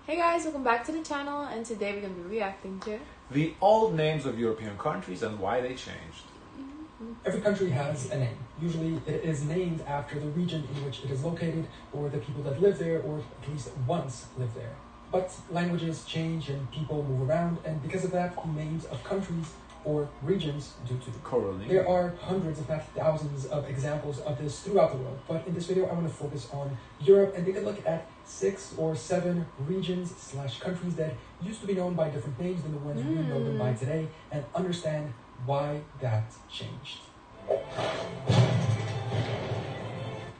Hey guys, welcome back to the channel, and today we're going to be reacting to the old names of European countries and why they changed. Every country has a name. Usually it is named after the region in which it is located, or the people that live there, or at least once lived there. But languages change and people move around, and because of that, the names of countries or regions do too. Correlating. There are hundreds, if not thousands, of examples of this throughout the world. But in this video, I want to focus on Europe and take a look at 6 or 7 regions/countries that used to be known by different names than the ones we know them by today, and understand why that changed.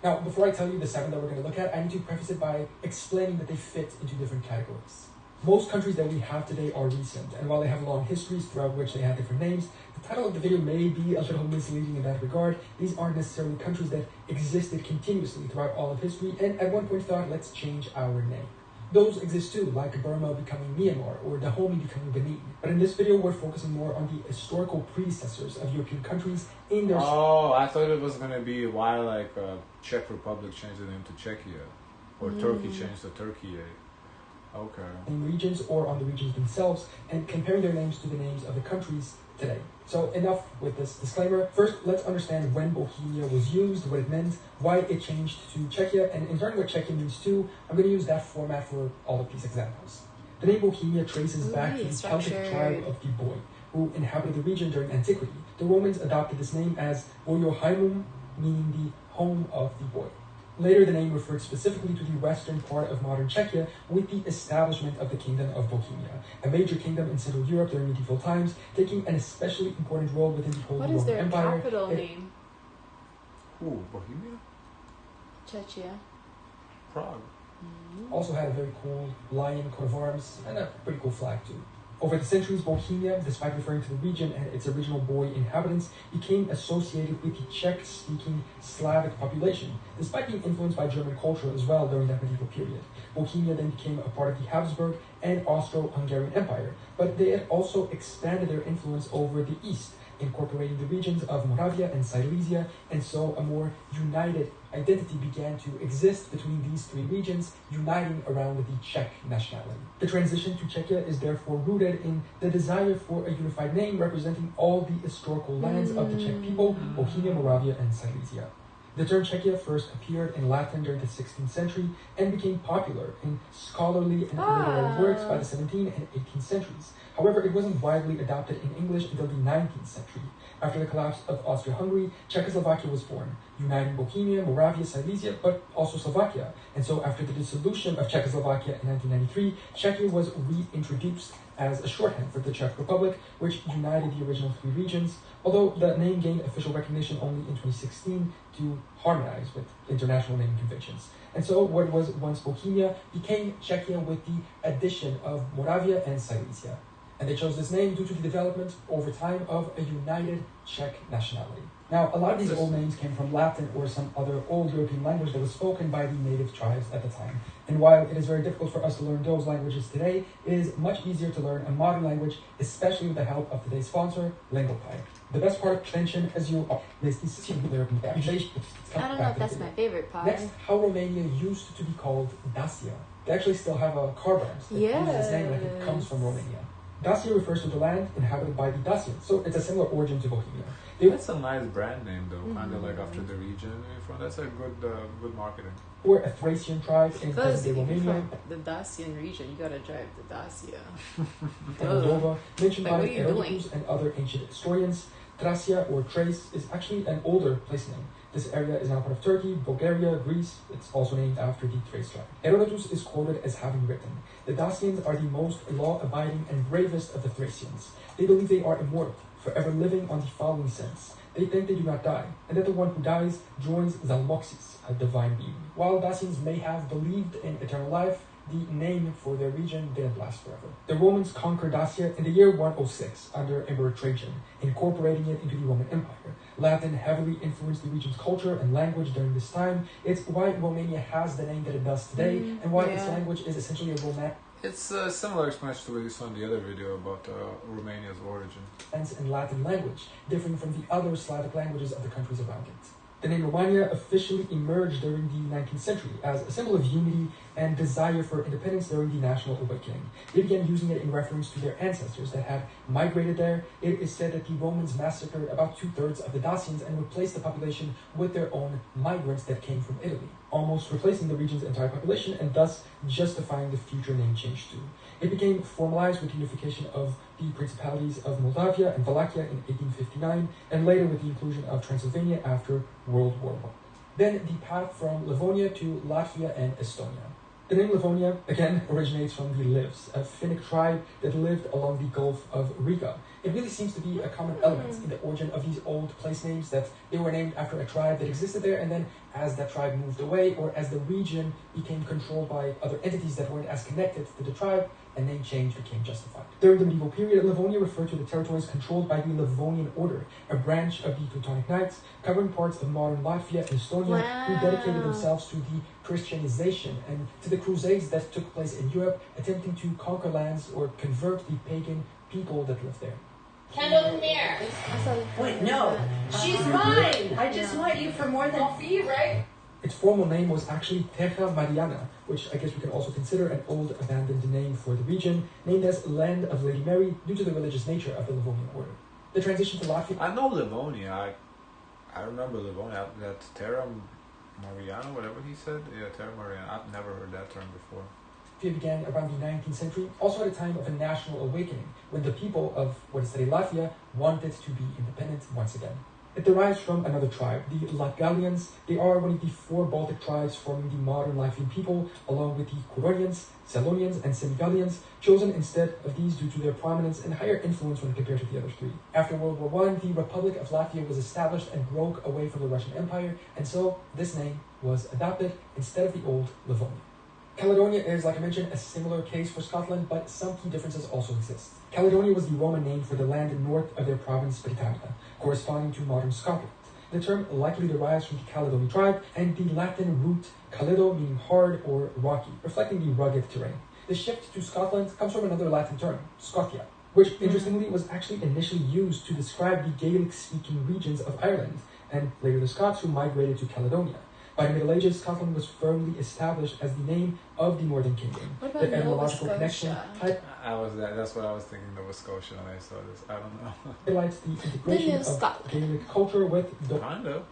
Now, before I tell you the 7 that we're going to look at, I need to preface it by explaining that they fit into different categories. Most countries that we have today are recent, and while they have long histories throughout which they have different names, the title of the video may be a little misleading in that regard. These aren't necessarily countries that existed continuously throughout all of history, and at one point thought, let's change our name. Those exist too, like Burma becoming Myanmar, or Dahomey becoming Benin. But in this video, we're focusing more on the historical predecessors of European countries in their... Oh, I thought it was going to be why, like, Czech Republic changed the name to Czechia, or Turkey changed to Turkey. Okay. In regions or on the regions themselves, and comparing their names to the names of the countries today. So enough with this disclaimer. First, let's understand when Bohemia was used, what it meant, why it changed to Czechia, and in learning what Czechia means too, I'm going to use that format for all of these examples. The name Bohemia traces back to the Celtic tribe of the Boii, who inhabited the region during antiquity. The Romans adopted this name as Boiohaimum, meaning the home of the Boii. Later, the name referred specifically to the western part of modern Czechia with the establishment of the Kingdom of Bohemia, a major kingdom in Central Europe during medieval times, taking an especially important role within the Holy Roman Empire. What is their capital name? Ooh, Bohemia? Czechia. Prague. Also had a very cool lion coat of arms and a pretty cool flag too. Over the centuries, Bohemia, despite referring to the region and its original Boii inhabitants, became associated with the Czech-speaking Slavic population, despite being influenced by German culture as well during that medieval period. Bohemia then became a part of the Habsburg and Austro-Hungarian Empire, but they had also expanded their influence over the east, incorporating the regions of Moravia and Silesia, and so a more united identity began to exist between these 3 regions, uniting around the Czech nationality. The transition to Czechia is therefore rooted in the desire for a unified name representing all the historical lands of the Czech people, Bohemia, Moravia, and Silesia. The term Czechia first appeared in Latin during the 16th century and became popular in scholarly and literary works by the 17th and 18th centuries. However, it wasn't widely adopted in English until the 19th century. After the collapse of Austria-Hungary, Czechoslovakia was born, uniting Bohemia, Moravia, Silesia, but also Slovakia. And so after the dissolution of Czechoslovakia in 1993, Czechia was reintroduced as a shorthand for the Czech Republic, which united the original 3 regions, although the name gained official recognition only in 2016 to harmonize with international naming conventions. And so what was once Bohemia became Czechia with the addition of Moravia and Silesia. And they chose this name due to the development over time of a united Czech nationality. Now, a lot of these old names came from Latin or some other old European language that was spoken by the native tribes at the time. And while it is very difficult for us to learn those languages today, it is much easier to learn a modern language, especially with the help of today's sponsor, LingoPie. The best part of attention as you I don't know if that's my favorite part. Next, how Romania used to be called Dacia. They actually still have a car brand that uses this name, and it comes from Romania. Dacia refers to the land inhabited by the Dacians, so it's a similar origin to Bohemia. That's a nice brand name, though, kind of like after the region you're from. That's a good marketing. Or a Thracian tribe in present-day Romania. From the Dacian region, you gotta drive the Dacia. Moldova, mentioned by Herodotus and other ancient historians. Thracia or Thrace is actually an older place name. This area is now part of Turkey, Bulgaria, Greece. It's also named after the Thrace tribe. Herodotus is quoted as having written, "The Dacians are the most law-abiding and bravest of the Thracians. They believe they are immortal, forever living on the following sense. They think they do not die, and that the one who dies joins Zalmoxis, a divine being." While Dacians may have believed in eternal life, the name for their region didn't last forever. The Romans conquered Dacia in the year 106 under Emperor Trajan, incorporating it into the Roman Empire. Latin heavily influenced the region's culture and language during this time. It's why Romania has the name that it does today, and why its language is essentially a Roman. It's a similar explanation to what you saw in the other video about Romania's origin. And Latin language, differing from the other Slavic languages of the countries around it. The name Romania officially emerged during the 19th century as a symbol of unity and desire for independence during the National Awakening. They began using it in reference to their ancestors that had migrated there. It is said that the Romans massacred about 2/3 of the Dacians and replaced the population with their own migrants that came from Italy, almost replacing the region's entire population and thus justifying the future name change too. It became formalized with the unification of the principalities of Moldavia and Wallachia in 1859, and later with the inclusion of Transylvania after World War I. Then the path from Livonia to Latvia and Estonia. The name Livonia, again, originates from the Livs, a Finnic tribe that lived along the Gulf of Riga. It really seems to be a common element in the origin of these old place names, that they were named after a tribe that existed there, and then as that tribe moved away, or as the region became controlled by other entities that weren't as connected to the tribe, a name change became justified. During the medieval period, Livonia referred to the territories controlled by the Livonian Order, a branch of the Teutonic Knights, covering parts of modern Latvia and Estonia, who dedicated themselves to the Christianization and to the crusades that took place in Europe, attempting to conquer lands or convert the pagan people that lived there. Kendall, come here. Wait, no. She's mine. I just want you for more than fee, right? Its formal name was actually Terra Mariana, which I guess we can also consider an old abandoned name for the region, named as Land of Lady Mary due to the religious nature of the Livonian order. The transition to Latvia... I know Livonia. I remember Livonia. That Terra Mariana, whatever he said. Yeah, Terra Mariana. I've never heard that term before. It began around the 19th century, also at a time of a national awakening, when the people of what is today Latvia wanted to be independent once again. It derives from another tribe, the Latgalians. They are one of the 4 Baltic tribes forming the modern Latvian people, along with the Kuronians, Salonians, and Semigalians, chosen instead of these due to their prominence and higher influence when compared to the other 3. After World War I, the Republic of Latvia was established and broke away from the Russian Empire, and so this name was adopted instead of the old Livonia. Caledonia is, like I mentioned, a similar case for Scotland, but some key differences also exist. Caledonia was the Roman name for the land north of their province Britannia, corresponding to modern Scotland. The term likely derives from the Caledonia tribe and the Latin root caledo, meaning hard or rocky, reflecting the rugged terrain. The shift to Scotland comes from another Latin term, Scotia, which interestingly was actually initially used to describe the Gaelic-speaking regions of Ireland, and later the Scots who migrated to Caledonia. By the Middle Ages, Scotland was firmly established as the name of the Northern Kingdom. What about the etymological Nova connection Scotia? That's what I was thinking. Nova Scotia when I saw this. I don't know. highlights the integration of Scotland. Gaelic culture with Kind of.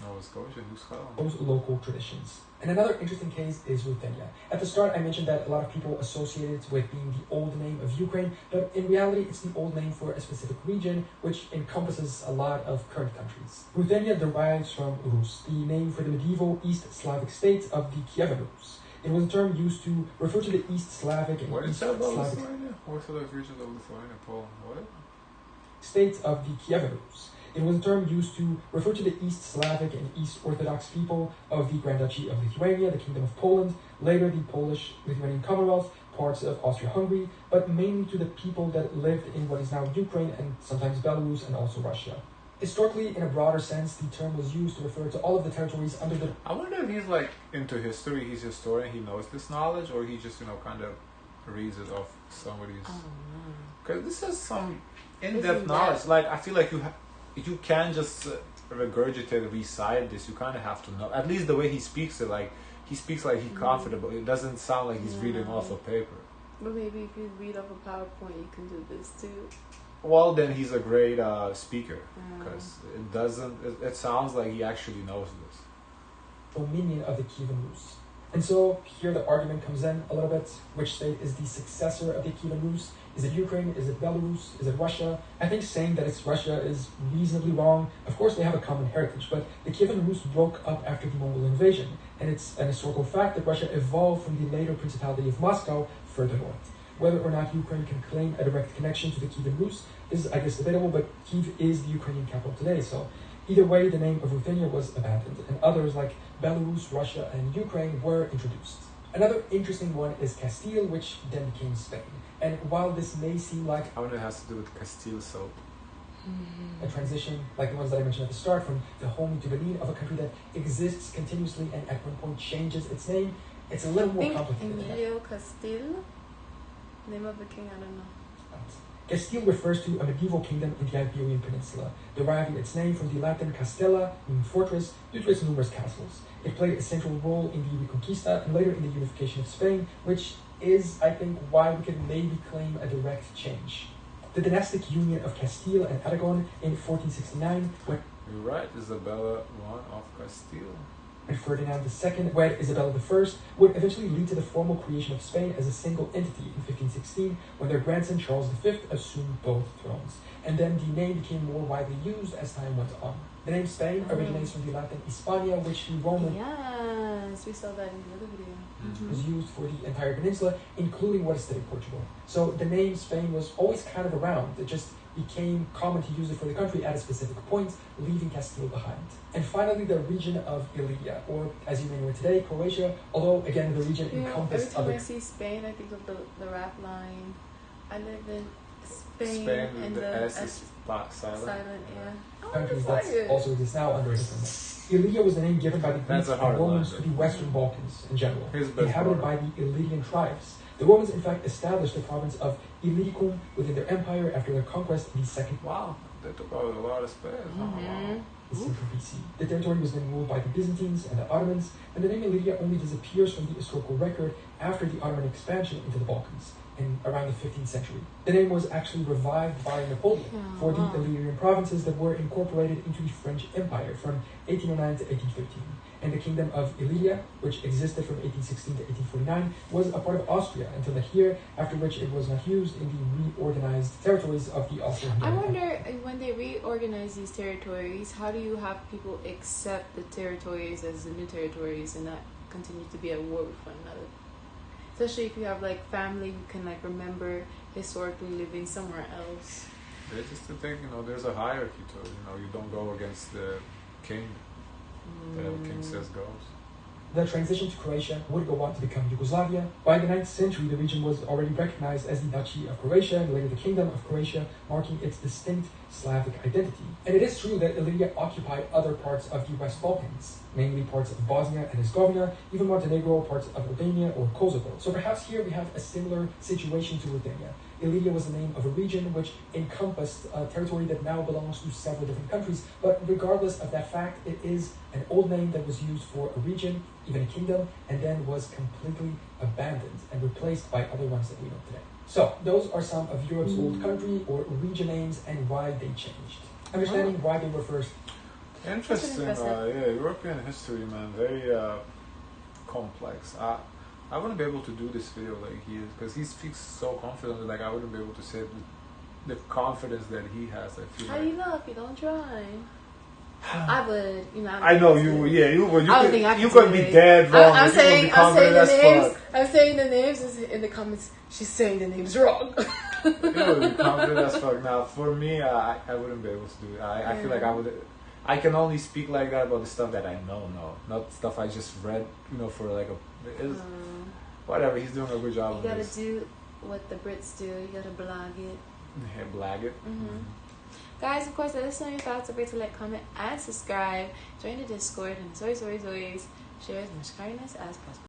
Nova Scotia, New Scotland. those local traditions. And another interesting case is Ruthenia. At the start, I mentioned that a lot of people associate it with being the old name of Ukraine, but in reality, it's the old name for a specific region, which encompasses a lot of current countries. Ruthenia derives from Rus, the name for the medieval East Slavic states of the Kievan Rus. It was a term used to refer to the East Slavic and What is East that about Slavic Lithuania? Orthodox regions of Lithuania, Poland. What? states of the Kievan Rus. It was a term used to refer to the East Slavic and East Orthodox people of the Grand Duchy of Lithuania, the Kingdom of Poland, later the Polish-Lithuanian Commonwealth, parts of Austria-Hungary, but mainly to the people that lived in what is now Ukraine and sometimes Belarus and also Russia. Historically, in a broader sense, the term was used to refer to all of the territories under the... I wonder if he's like into history, he's a historian, he knows this knowledge, or he just, kind of reads it off somebody's... Because this is some in-depth knowledge. Like, I feel like you can't just regurgitate, recite this, you kind of have to know. At least the way he speaks it, like, he speaks like he's comfortable. It doesn't sound like he's reading off a paper. But maybe if you read off a PowerPoint, you can do this too. Well, then he's a great speaker, because it sounds like he actually knows this. dominion of the Kievan Rus. And so here the argument comes in a little bit. Which state is the successor of the Kievan Rus? Is it Ukraine? Is it Belarus? Is it Russia? I think saying that it's Russia is reasonably wrong. Of course, they have a common heritage, but the Kievan Rus broke up after the Mongol invasion, and it's an historical fact that Russia evolved from the later Principality of Moscow further north. Whether or not Ukraine can claim a direct connection to the Kievan Rus is, I guess, debatable, but Kiev is the Ukrainian capital today, so either way, the name of Ruthenia was abandoned, and others like Belarus, Russia, and Ukraine were introduced. Another interesting one is Castile, which then became Spain. And while this may seem like I wonder if it has to do with Castile soap. a transition like the ones that I mentioned at the start, from the home to Benin, of a country that exists continuously and at one point changes its name, it's a little more complicated than that. Emilio Castile, name of the king, I don't know. Castile refers to a medieval kingdom in the Iberian Peninsula, deriving its name from the Latin castella, meaning fortress, due to its numerous castles. It played a central role in the Reconquista and later in the unification of Spain, which is, I think, why we can maybe claim a direct change. The dynastic union of Castile and Aragon in 1469, when You're right, Isabella I of Castile. and Ferdinand II wed Isabella I would eventually lead to the formal creation of Spain as a single entity in 1516 when their grandson Charles V assumed both thrones. And then the name became more widely used as time went on. The name Spain originates from the Latin Hispania, which the Roman Yes, we saw that in the other video. was used for the entire peninsula, including what is today Portugal. So the name Spain was always kind of around. It just became common to use it for the country at a specific point, leaving Castile behind. And finally, the region of Illyria, or as you may know it today, Croatia, although again the region Every encompassed time other... I see Spain, I think of the rap line. I live in Spain, Spain and with the S is silent. yeah. Oh, countries that's that also exist now under a different name. Illyria was the name given by the That's Greeks a hard and Romans line, to the Western Balkans in general, Here's the best inhabited part. by the Illyrian tribes. The Romans, in fact, established the province of Illyricum within their empire after their conquest in the second Wow, they took out a lot of space. Oh, wow. century BC. The territory was then ruled by the Byzantines and the Ottomans, and the name Illyria only disappears from the historical record after the Ottoman expansion into the Balkans in around the 15th century. The name was actually revived by Napoleon for the Illyrian provinces that were incorporated into the French Empire from 1809 to 1813. And the kingdom of Illyria, which existed from 1816 to 1849, was a part of Austria until that year, after which it was not used in the reorganized territories of the Austro-Hungarian I Empire. wonder when they reorganize these territories, how do you have people accept the territories as the new territories and not continue to be at war with one another? Especially if you have like family who can like remember historically living somewhere else. They just think, there's a hierarchy to it. You don't go against the king. Whatever king says goes. The transition to Croatia would go on to become Yugoslavia. By the 9th century, the region was already recognized as the Duchy of Croatia and later the Kingdom of Croatia, marking its distinct Slavic identity. And it is true that Illyria occupied other parts of the West Balkans, namely parts of Bosnia and Herzegovina, even Montenegro, parts of Albania or Kosovo. So perhaps here we have a similar situation to Ruthenia. Illyria was the name of a region which encompassed a territory that now belongs to several different countries, but regardless of that fact, it is an old name that was used for a region, even a kingdom, and then was completely abandoned and replaced by other ones that we know today. So, those are some of Europe's old country or region names and why they changed. Understanding why they were first. Interesting. That's Yeah, European history, man, very complex. I wouldn't be able to do this video like he is because he speaks so confidently. Like I wouldn't be able to say the confidence that he has. I feel. How like. do you know if you don't try? I would, I know you would. Yeah, you would. I don't think I you can could do be it. dead wrong. I'm saying the names. Fuck. I'm saying the names in the comments. She's saying the names wrong. You would be confident as fuck. Now, for me, I wouldn't be able to do it. I feel like I would. I can only speak like that about the stuff that I know, not stuff I just read. For like whatever. He's doing a good job. You gotta do what the Brits do. You gotta blag it. Yeah, blag it. Guys, of course, let us know your thoughts. Don't forget to like, comment, and subscribe. Join the Discord, and as always, share as much kindness as possible.